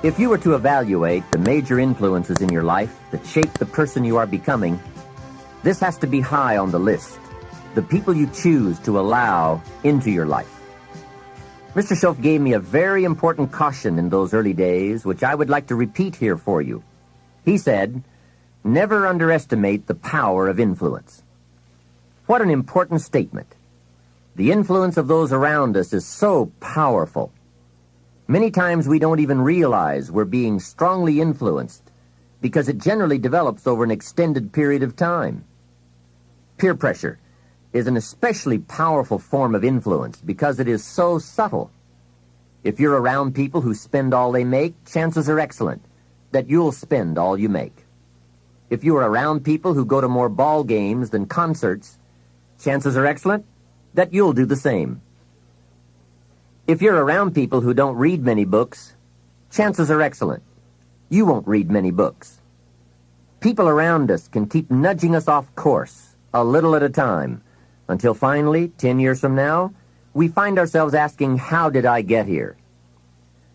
If you were to evaluate the major influences in your life that shape the person you are becoming, this has to be high on the list. The people you choose to allow into your life. Mr. Shoaff gave me a very important caution in those early days, which I would like to repeat here for you. He said, never underestimate the power of influence. What an important statement. The influence of those around us is so powerful. Many times we don't even realize we're being strongly influenced because it generally develops over an extended period of time. Peer pressure is an especially powerful form of influence because it is so subtle. If you're around people who spend all they make, chances are excellent that you'll spend all you make. If you are around people who go to more ball games than concerts, chances are excellent that you'll do the same. If you're around people who don't read many books, chances are excellent you won't read many books. People around us can keep nudging us off course, a little at a time, until finally, 10 years from now, we find ourselves asking, how did I get here?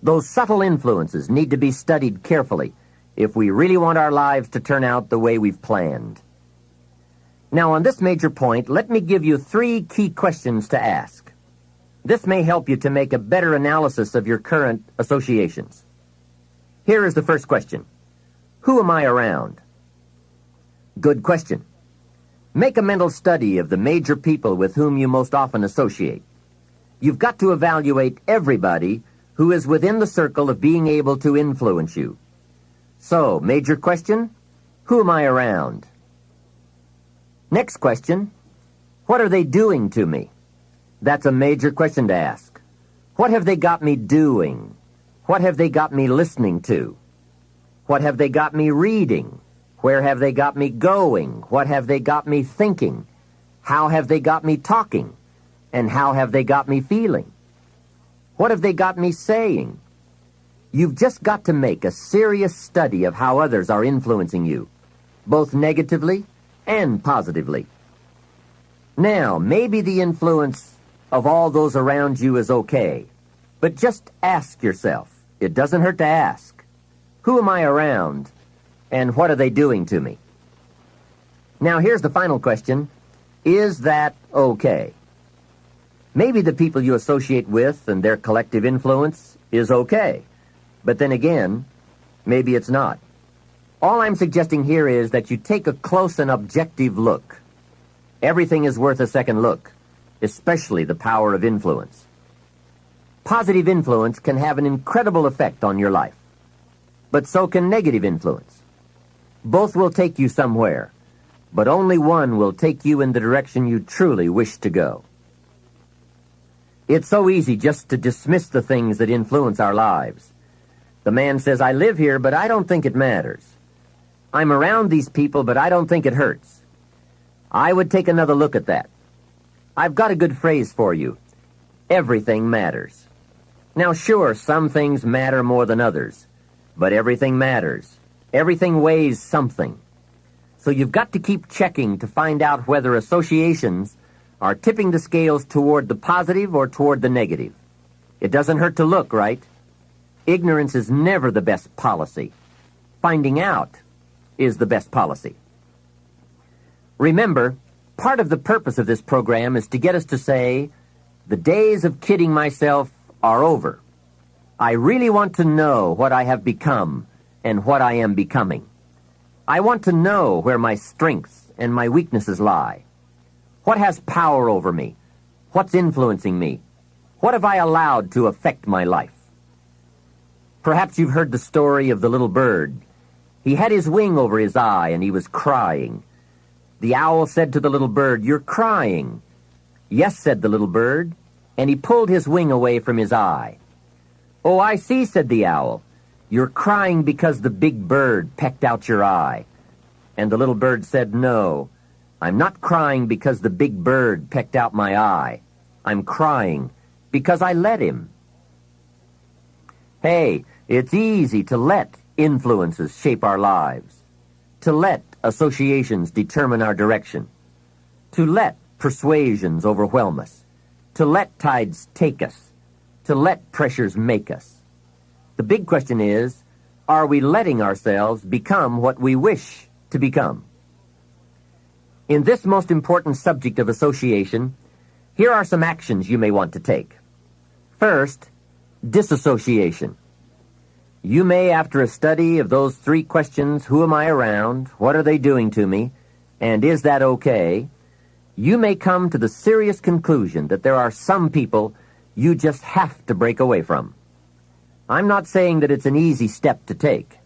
Those subtle influences need to be studied carefully if we really want our lives to turn out the way we've planned. Now, on this major point, let me give you 3 key questions to ask. This may help you to make a better analysis of your current associations. Here is the first question. Who am I around? Good question. Make a mental study of the major people with whom you most often associate. You've got to evaluate everybody who is within the circle of being able to influence you. So, major question, who am I around? Next question, what are they doing to me? That's a major question to ask. What have they got me doing? What have they got me listening to? What have they got me reading? Where have they got me going? What have they got me thinking? How have they got me talking? And how have they got me feeling? What have they got me saying? You've just got to make a serious study of how others are influencing you, both negatively and positively. Now, maybe the influence of all those around you is okay, but just ask yourself. It doesn't hurt to ask. Who am I around, and what are they doing to me? Now, here's the final question. Is that okay? Maybe the people you associate with and their collective influence is okay, but then again, maybe it's not. All I'm suggesting here is that you take a close and objective look. Everything is worth a second look, especially the power of influence. Positive influence can have an incredible effect on your life, but so can negative influence. Both will take you somewhere, but only one will take you in the direction you truly wish to go. It's so easy just to dismiss the things that influence our lives. The man says, I live here, but I don't think it matters. I'm around these people, but I don't think it hurts. I would take another look at that. I've got a good phrase for you. Everything matters. Now, sure, some things matter more than others, but everything matters. Everything weighs something. So you've got to keep checking to find out whether associations are tipping the scales toward the positive or toward the negative. It doesn't hurt to look, right? Ignorance is never the best policy. Finding out is the best policy. Remember, part of the purpose of this program is to get us to say, the days of kidding myself are over. I really want to know what I have become and what I am becoming. I want to know where my strengths and my weaknesses lie. What has power over me? What's influencing me? What have I allowed to affect my life? Perhaps you've heard the story of the little bird. He had his wing over his eye and he was crying. The owl said to the little bird, "You're crying." "Yes," said the little bird, and he pulled his wing away from his eye. "Oh, I see," said the owl. "You're crying because the big bird pecked out your eye." And the little bird said, "No, I'm not crying because the big bird pecked out my eye. I'm crying because I let him." Hey, it's easy to let influences shape our lives, to let associations determine our direction, to let persuasions overwhelm us, to let tides take us, to let pressures make us. The big question is, are we letting ourselves become what we wish to become? In this most important subject of association, here are some actions you may want to take. First, disassociation. You may, after a study of those 3 questions, who am I around, what are they doing to me, and is that okay, you may come to the serious conclusion that there are some people you just have to break away from. I'm not saying that it's an easy step to take,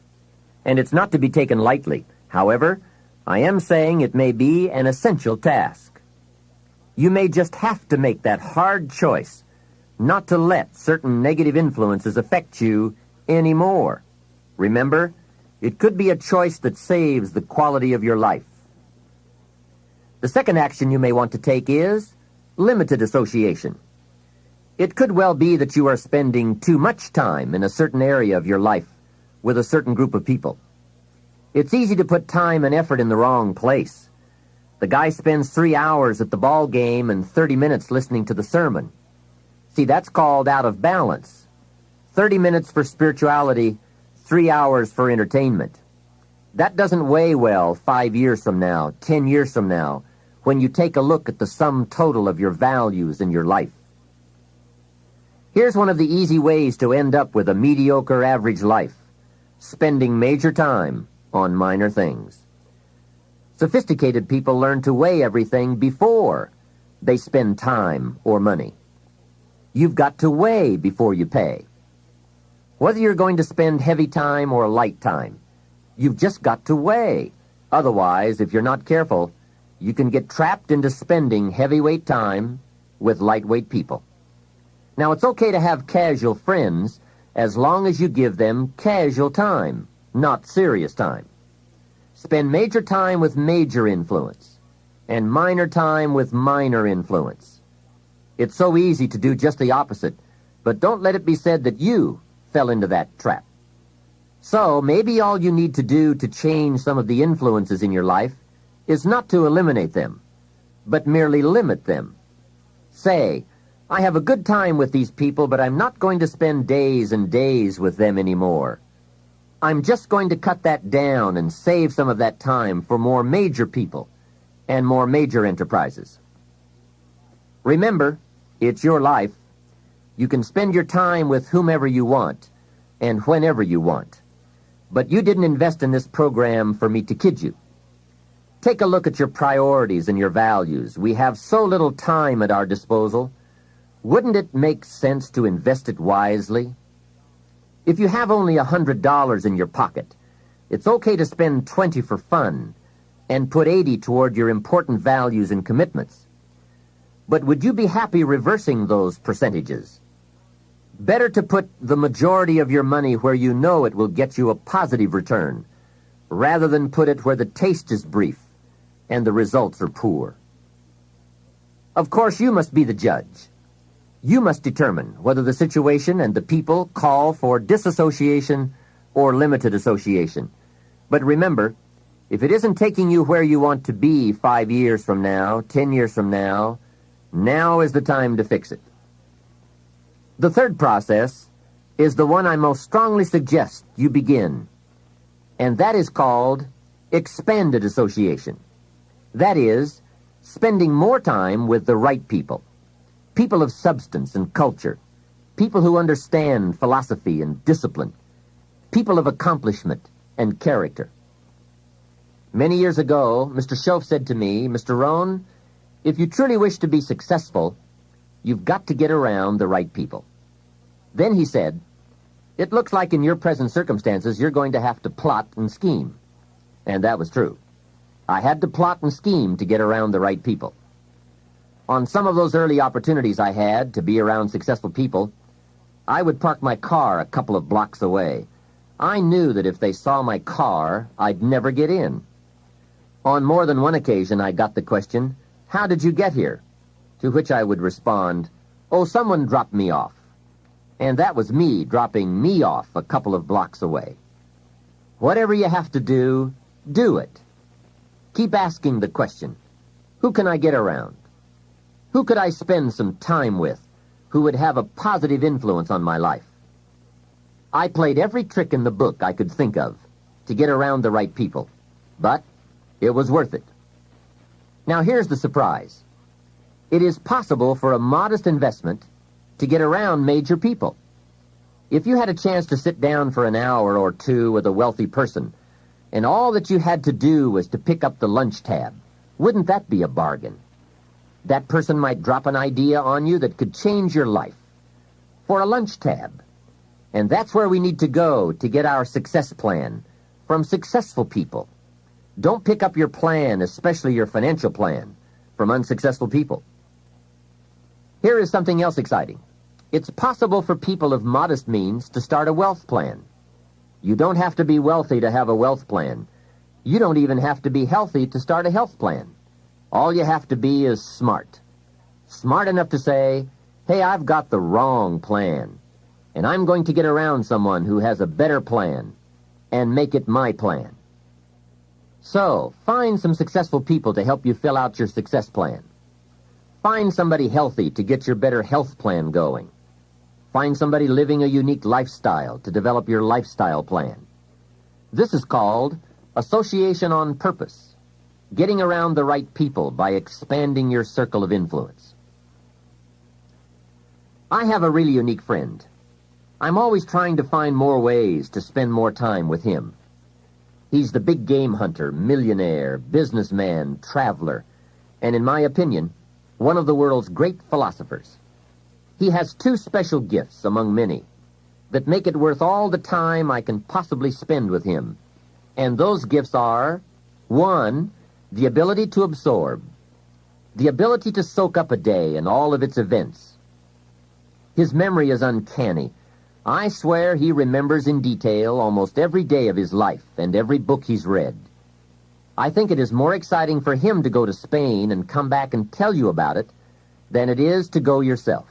and it's not to be taken lightly. However, I am saying it may be an essential task. You may just have to make that hard choice not to let certain negative influences affect you anymore. Remember, it could be a choice that saves the quality of your life. The second action you may want to take is limited association. It could well be that you are spending too much time in a certain area of your life with a certain group of people. It's easy to put time and effort in the wrong place. The guy spends 3 hours at the ball game and 30 minutes listening to the sermon. See, that's called out of balance. 30 minutes for spirituality, 3 hours for entertainment. That doesn't weigh well 5 years from now, 10 years from now, when you take a look at the sum total of your values in your life. Here's one of the easy ways to end up with a mediocre average life: spending major time on minor things. Sophisticated people learn to weigh everything before they spend time or money. You've got to weigh before you pay. Whether you're going to spend heavy time or light time, you've just got to weigh. Otherwise, if you're not careful, you can get trapped into spending heavyweight time with lightweight people. Now, it's okay to have casual friends as long as you give them casual time, not serious time. Spend major time with major influence and minor time with minor influence. It's so easy to do just the opposite, but don't let it be said that you fell into that trap. So maybe all you need to do to change some of the influences in your life is not to eliminate them, but merely limit them. Say, I have a good time with these people, but I'm not going to spend days and days with them anymore. I'm just going to cut that down and save some of that time for more major people and more major enterprises. Remember, it's your life. You can spend your time with whomever you want and whenever you want. But you didn't invest in this program for me to kid you. Take a look at your priorities and your values. We have so little time at our disposal. Wouldn't it make sense to invest it wisely? If you have only $100 in your pocket, it's okay to spend $20 for fun and put $80 toward your important values and commitments. But would you be happy reversing those percentages? Better to put the majority of your money where you know it will get you a positive return, rather than put it where the taste is brief and the results are poor. Of course, you must be the judge. You must determine whether the situation and the people call for disassociation or limited association. But remember, if it isn't taking you where you want to be 5 years from now, 10 years from now, now is the time to fix it. The third process is the one I most strongly suggest you begin, and that is called expanded association. That is, spending more time with the right people. People of substance and culture, people who understand philosophy and discipline, people of accomplishment and character. Many years ago, Mr. Shoaff said to me, Mr. Rohn, if you truly wish to be successful, you've got to get around the right people. Then he said, it looks like in your present circumstances you're going to have to plot and scheme. And that was true. I had to plot and scheme to get around the right people. On some of those early opportunities I had to be around successful people, I would park my car a couple of blocks away. I knew that if they saw my car, I'd never get in. On more than one occasion, I got the question, how did you get here? To which I would respond, oh, someone dropped me off. And that was me dropping me off a couple of blocks away. Whatever you have to do it. Keep asking the question, who can I get around? Who could I spend some time with who would have a positive influence on my life? I played every trick in the book I could think of to get around the right people, but it was worth it. Now here's the surprise. It is possible for a modest investment to get around major people. If you had a chance to sit down for an hour or two with a wealthy person, and all that you had to do was to pick up the lunch tab, wouldn't that be a bargain? That person might drop an idea on you that could change your life. For a lunch tab. And that's where we need to go to get our success plan from successful people. Don't pick up your plan, especially your financial plan, from unsuccessful people. Here is something else exciting. It's possible for people of modest means to start a wealth plan. You don't have to be wealthy to have a wealth plan. You don't even have to be healthy to start a health plan. All you have to be is smart. Smart enough to say, hey, I've got the wrong plan, and I'm going to get around someone who has a better plan and make it my plan. So, find some successful people to help you fill out your success plan. Find somebody healthy to get your better health plan going. Find somebody living a unique lifestyle to develop your lifestyle plan. This is called association on purpose, getting around the right people by expanding your circle of influence. I have a really unique friend. I'm always trying to find more ways to spend more time with him. He's the big game hunter, millionaire, businessman, traveler, and in my opinion, one of the world's great philosophers. He has two special gifts among many that make it worth all the time I can possibly spend with him. And those gifts are, 1, the ability to absorb, the ability to soak up a day and all of its events. His memory is uncanny. I swear he remembers in detail almost every day of his life and every book he's read. I think it is more exciting for him to go to Spain and come back and tell you about it than it is to go yourself.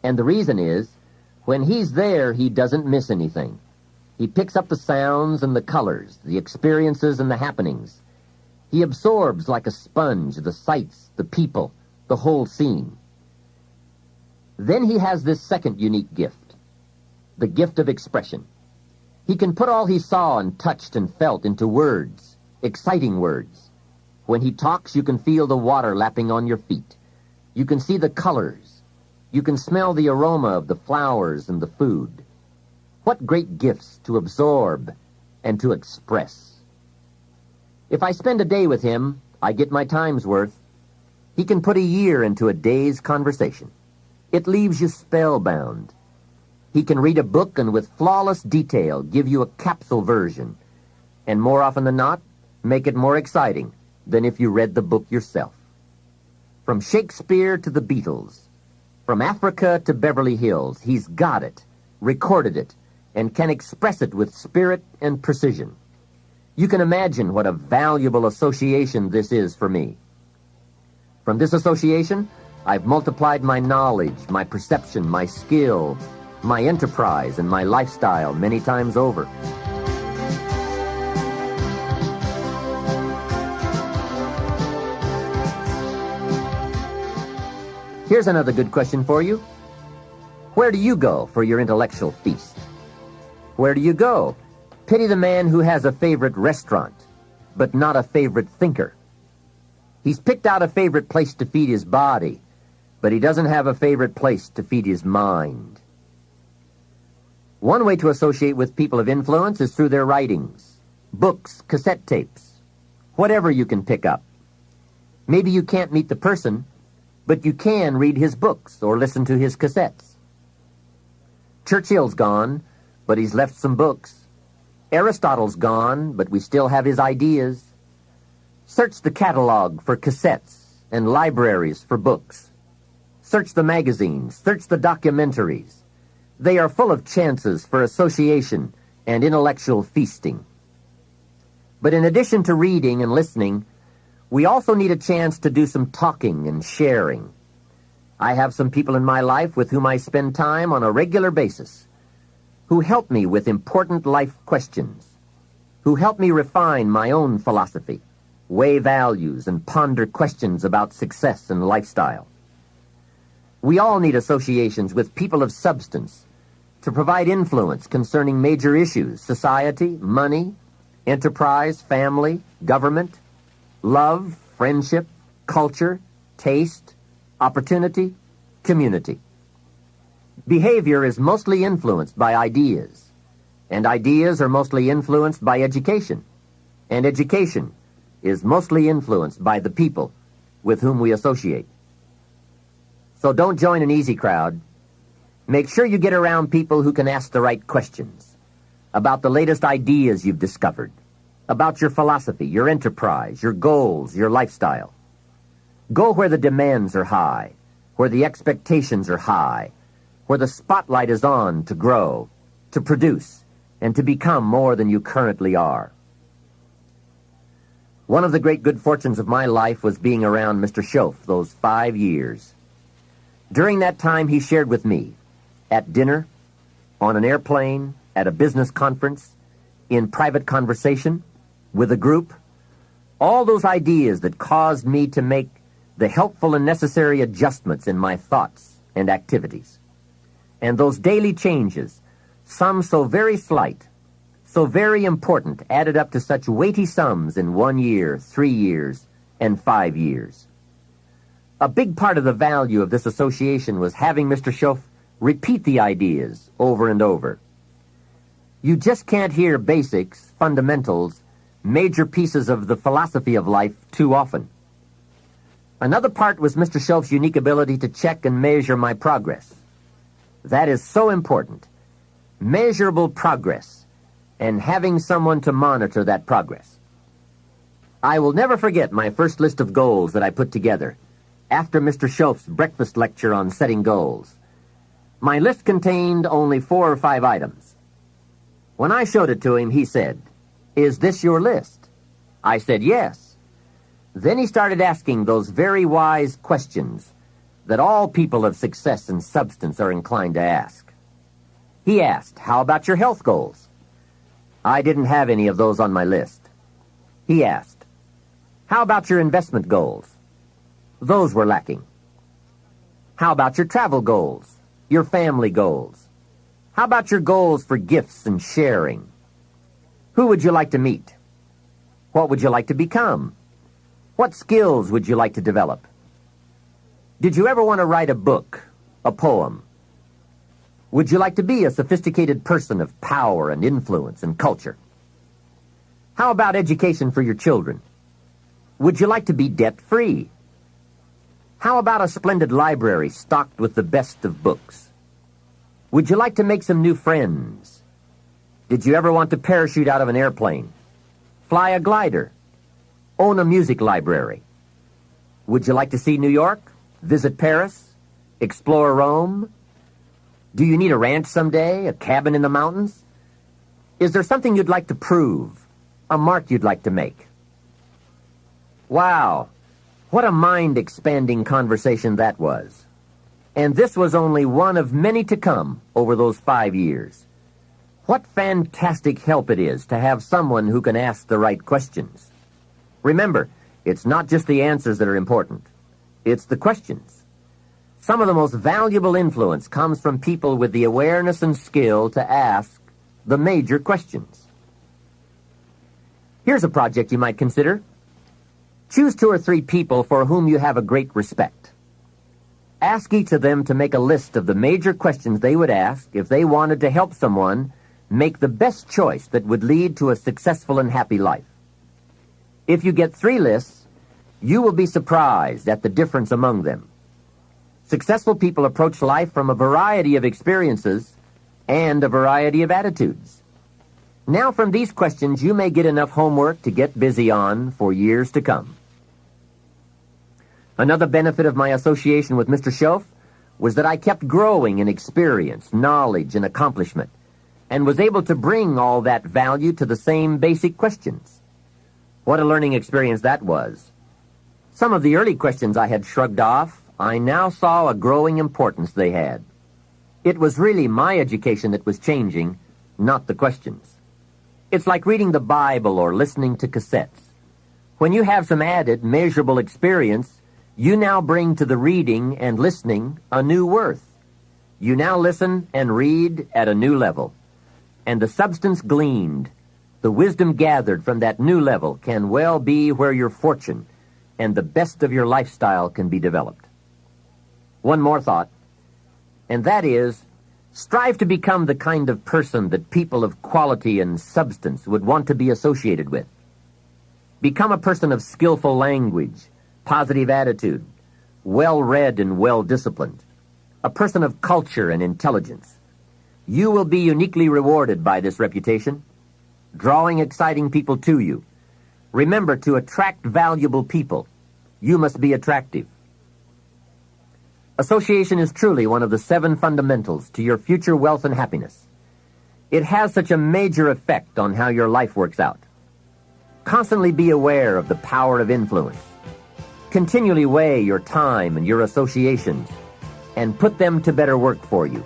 And the reason is, when he's there, he doesn't miss anything. He picks up the sounds and the colors, the experiences and the happenings. He absorbs like a sponge the sights, the people, the whole scene. Then he has this second unique gift, the gift of expression. He can put all he saw and touched and felt into words, exciting words. When he talks, you can feel the water lapping on your feet. You can see the colors. You can smell the aroma of the flowers and the food. What great gifts to absorb and to express. If I spend a day with him, I get my time's worth. He can put a year into a day's conversation. It leaves you spellbound. He can read a book and with flawless detail give you a capsule version, and more often than not, make it more exciting than if you read the book yourself. From Shakespeare to the Beatles, from Africa to Beverly Hills, he's got it, recorded it, and can express it with spirit and precision. You can imagine what a valuable association this is for me. From this association, I've multiplied my knowledge, my perception, my skill, my enterprise, and my lifestyle many times over. Here's another good question for you. Where do you go for your intellectual feast? Where do you go? Pity the man who has a favorite restaurant, but not a favorite thinker. He's picked out a favorite place to feed his body, but he doesn't have a favorite place to feed his mind. One way to associate with people of influence is through their writings, books, cassette tapes, whatever you can pick up. Maybe you can't meet the person, but you can read his books or listen to his cassettes. Churchill's gone, but he's left some books. Aristotle's gone, but we still have his ideas. Search the catalog for cassettes and libraries for books. Search the magazines, search the documentaries. They are full of chances for association and intellectual feasting. But in addition to reading and listening, we also need a chance to do some talking and sharing. I have some people in my life with whom I spend time on a regular basis, who help me with important life questions, who help me refine my own philosophy, weigh values, and ponder questions about success and lifestyle. We all need associations with people of substance to provide influence concerning major issues: society, money, enterprise, family, government, love, friendship, culture, taste, opportunity, community. Behavior is mostly influenced by ideas, and ideas are mostly influenced by education, and education is mostly influenced by the people with whom we associate. So don't join an easy crowd. Make sure you get around people who can ask the right questions about the latest ideas you've discovered, about your philosophy, your enterprise, your goals, your lifestyle. Go where the demands are high, where the expectations are high, where the spotlight is on to grow, to produce, and to become more than you currently are. One of the great good fortunes of my life was being around Mr. Shoaff those 5 years. During that time, he shared with me, at dinner, on an airplane, at a business conference, in private conversation, with a group, all those ideas that caused me to make the helpful and necessary adjustments in my thoughts and activities. And those daily changes, some so very slight, so very important, added up to such weighty sums in 1 year, 3 years, and 5 years. A big part of the value of this association was having Mr. Shoaff repeat the ideas over and over. You just can't hear basics, fundamentals, major pieces of the philosophy of life too often. Another part was Mr. Shoaff's unique ability to check and measure my progress. That is so important. Measurable progress, and having someone to monitor that progress. I will never forget my first list of goals that I put together after Mr. Shoaff's breakfast lecture on setting goals. My list contained only 4 or 5 items. When I showed it to him, he said, "Is this your list?" I said, "Yes." Then he started asking those very wise questions that all people of success and substance are inclined to ask. He asked, "How about your health goals?" I didn't have any of those on my list. He asked, "How about your investment goals?" Those were lacking. "How about your travel goals, your family goals? How about your goals for gifts and sharing? Who would you like to meet? What would you like to become? What skills would you like to develop? Did you ever want to write a book, a poem? Would you like to be a sophisticated person of power and influence and culture? How about education for your children? Would you like to be debt-free? How about a splendid library stocked with the best of books? Would you like to make some new friends? Did you ever want to parachute out of an airplane? Fly a glider? Own a music library? Would you like to see New York? Visit Paris? Explore Rome? Do you need a ranch someday? A cabin in the mountains? Is there something you'd like to prove? A mark you'd like to make? Wow! What a mind-expanding conversation that was. And this was only one of many to come over those 5 years. What fantastic help it is to have someone who can ask the right questions. Remember, it's not just the answers that are important. It's the questions. Some of the most valuable influence comes from people with the awareness and skill to ask the major questions. Here's a project you might consider. Choose 2 or 3 people for whom you have a great respect. Ask each of them to make a list of the major questions they would ask if they wanted to help someone make the best choice that would lead to a successful and happy life. If you get 3 lists, you will be surprised at the difference among them. Successful people approach life from a variety of experiences and a variety of attitudes. Now, from these questions, you may get enough homework to get busy on for years to come. Another benefit of my association with Mr. Shoaff was that I kept growing in experience, knowledge, and accomplishment, and was able to bring all that value to the same basic questions. What a learning experience that was. Some of the early questions I had shrugged off, I now saw a growing importance they had. It was really my education that was changing, not the questions. It's like reading the Bible or listening to cassettes. When you have some added, measurable experience, you now bring to the reading and listening a new worth. You now listen and read at a new level. And the substance gleaned, the wisdom gathered from that new level can well be where your fortune and the best of your lifestyle can be developed. One more thought, and that is, strive to become the kind of person that people of quality and substance would want to be associated with. Become a person of skillful language, positive attitude, well-read and well-disciplined, a person of culture and intelligence. You will be uniquely rewarded by this reputation, drawing exciting people to you. Remember, to attract valuable people, you must be attractive. Association is truly one of the 7 fundamentals to your future wealth and happiness. It has such a major effect on how your life works out. Constantly be aware of the power of influence. Continually weigh your time and your associations and put them to better work for you.